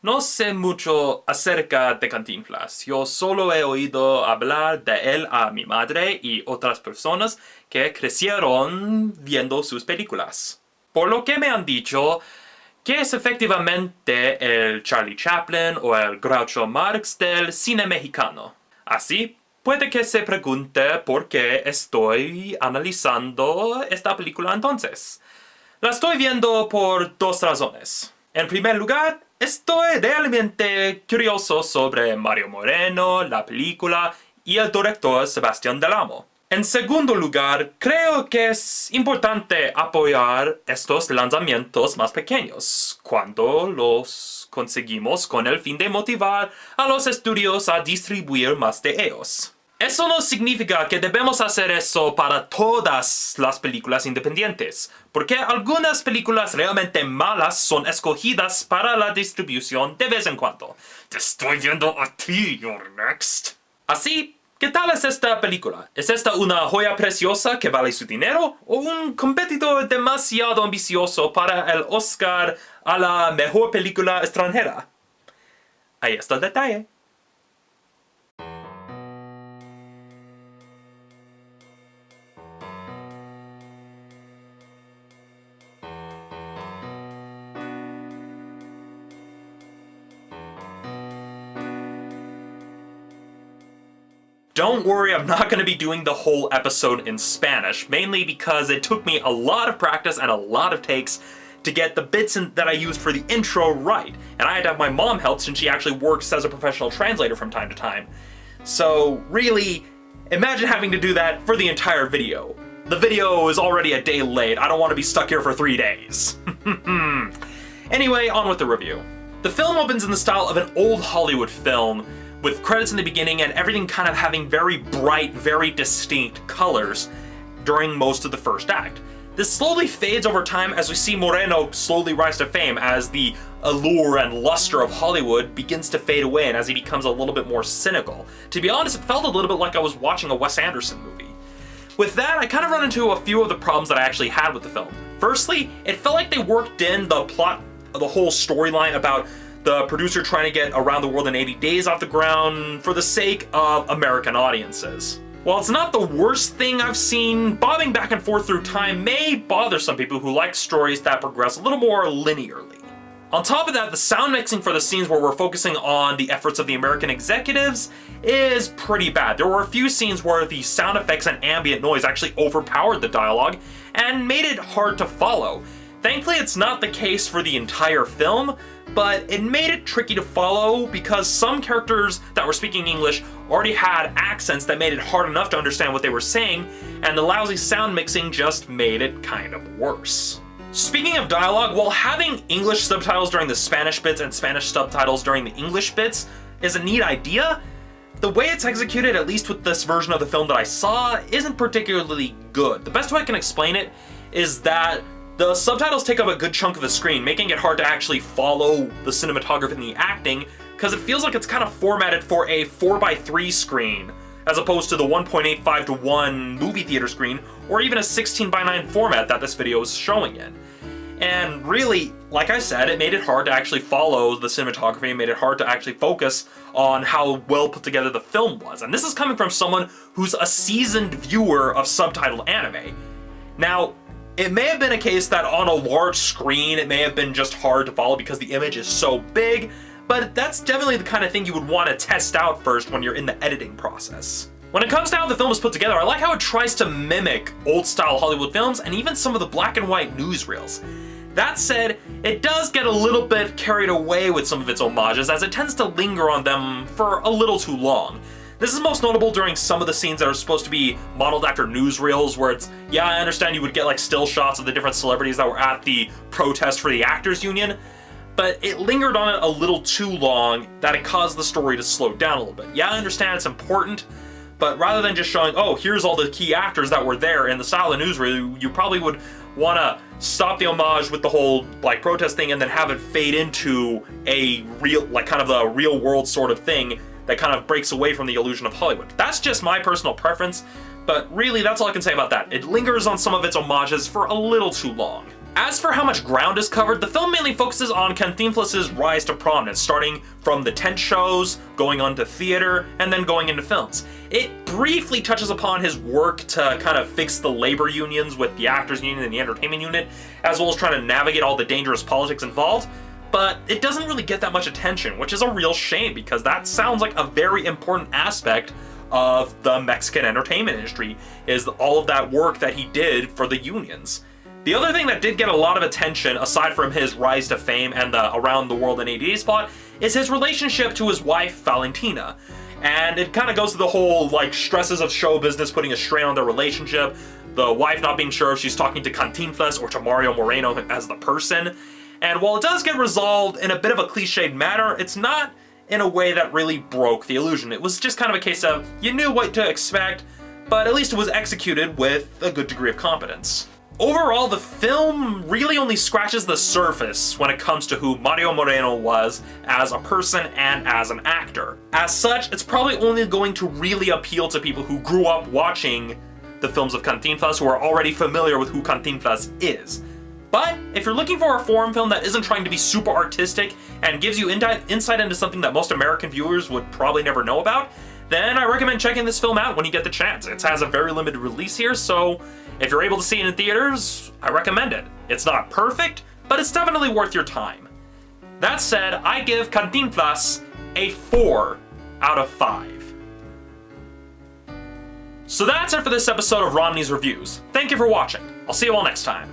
No sé mucho acerca de Cantinflas. Yo solo he oído hablar de él a mi madre y otras personas que crecieron viendo sus películas. Por lo que me han dicho que es efectivamente el Charlie Chaplin o el Groucho Marx del cine mexicano. Así, puede que se pregunte por qué estoy analizando esta película entonces. La estoy viendo por dos razones. En primer lugar, estoy realmente curioso sobre Mario Moreno, la película y el director Sebastián Del Amo. En segundo lugar, creo que es importante apoyar estos lanzamientos más pequeños cuando los conseguimos con el fin de motivar a los estudios a distribuir más de ellos. Eso no significa que debemos hacer eso para todas las películas independientes, porque algunas películas realmente malas son escogidas para la distribución de vez en cuando. Te estoy viendo a ti, you're next. Así, ¿qué tal es esta película? ¿Es esta una joya preciosa que vale su dinero? ¿O un competidor demasiado ambicioso para el Oscar a la mejor película extranjera? Ahí está el detalle. Don't worry, I'm not going to be doing the whole episode in Spanish, mainly because it took me a lot of practice and a lot of takes to get the bits that I used for the intro right, and I had to have my mom help since she actually works as a professional translator from time to time. So really, imagine having to do that for the entire video. The video is already a day late, I don't want to be stuck here for 3 days. Anyway, on with the review. The film opens in the style of an old Hollywood film, with credits in the beginning and everything kind of having very bright, very distinct colors during most of the first act. This slowly fades over time as we see Moreno slowly rise to fame as the allure and luster of Hollywood begins to fade away and as he becomes a little bit more cynical. To be honest, it felt a little bit like I was watching a Wes Anderson movie. With that, I kind of run into a few of the problems that I actually had with the film. Firstly, it felt like they worked in the plot, the whole storyline about the producer trying to get Around the World in 80 Days off the ground for the sake of American audiences. While it's not the worst thing I've seen, bobbing back and forth through time may bother some people who like stories that progress a little more linearly. On top of that, the sound mixing for the scenes where we're focusing on the efforts of the American executives is pretty bad. There were a few scenes where the sound effects and ambient noise actually overpowered the dialogue and made it hard to follow. Thankfully, it's not the case for the entire film, but it made it tricky to follow because some characters that were speaking English already had accents that made it hard enough to understand what they were saying, and the lousy sound mixing just made it kind of worse. Speaking of dialogue, while having English subtitles during the Spanish bits and Spanish subtitles during the English bits is a neat idea, the way it's executed, at least with this version of the film that I saw, isn't particularly good. The best way I can explain it is that the subtitles take up a good chunk of the screen, making it hard to actually follow the cinematography and the acting, because it feels like it's kind of formatted for a 4:3 screen, as opposed to the 1.85 to 1 movie theater screen, or even a 16:9 format that this video is showing in. And really, like I said, it made it hard to actually follow the cinematography, and made it hard to actually focus on how well put together the film was. And this is coming from someone who's a seasoned viewer of subtitled anime. Now, it may have been a case that on a large screen it may have been just hard to follow because the image is so big, but that's definitely the kind of thing you would want to test out first when you're in the editing process. When it comes to how the film is put together, I like how it tries to mimic old-style Hollywood films and even some of the black and white newsreels. That said, it does get a little bit carried away with some of its homages as it tends to linger on them for a little too long. This is most notable during some of the scenes that are supposed to be modeled after newsreels, where it's, yeah, I understand you would get like still shots of the different celebrities that were at the protest for the actors union, but it lingered on it a little too long that it caused the story to slow down a little bit. Yeah, I understand it's important, but rather than just showing, oh, here's all the key actors that were there in the style of newsreel, you probably would want to stop the homage with the whole like protest thing and then have it fade into a real, like kind of the real world sort of thing that kind of breaks away from the illusion of Hollywood. That's just my personal preference, but really that's all I can say about that. It lingers on some of its homages for a little too long. As for how much ground is covered, the film mainly focuses on Cantinflas' rise to prominence, starting from the tent shows, going on to theater, and then going into films. It briefly touches upon his work to kind of fix the labor unions with the actors union and the entertainment unit, as well as trying to navigate all the dangerous politics involved, but it doesn't really get that much attention, which is a real shame because that sounds like a very important aspect of the Mexican entertainment industry, is all of that work that he did for the unions. The other thing that did get a lot of attention, aside from his rise to fame and the Around the World in 80 Days plot, is his relationship to his wife, Valentina. And it kind of goes to the whole, like, stresses of show business putting a strain on their relationship, the wife not being sure if she's talking to Cantinflas or to Mario Moreno as the person. And while it does get resolved in a bit of a cliched manner, it's not in a way that really broke the illusion. It was just kind of a case of, you knew what to expect, but at least it was executed with a good degree of competence. Overall, the film really only scratches the surface when it comes to who Mario Moreno was as a person and as an actor. As such, it's probably only going to really appeal to people who grew up watching the films of Cantinflas, who are already familiar with who Cantinflas is. But if you're looking for a foreign film that isn't trying to be super artistic and gives you insight into something that most American viewers would probably never know about, then I recommend checking this film out when you get the chance. It has a very limited release here, so if you're able to see it in theaters, I recommend it. It's not perfect, but it's definitely worth your time. That said, I give Cantinflas a 4 out of 5. So that's it for this episode of Romney's Reviews. Thank you for watching. I'll see you all next time.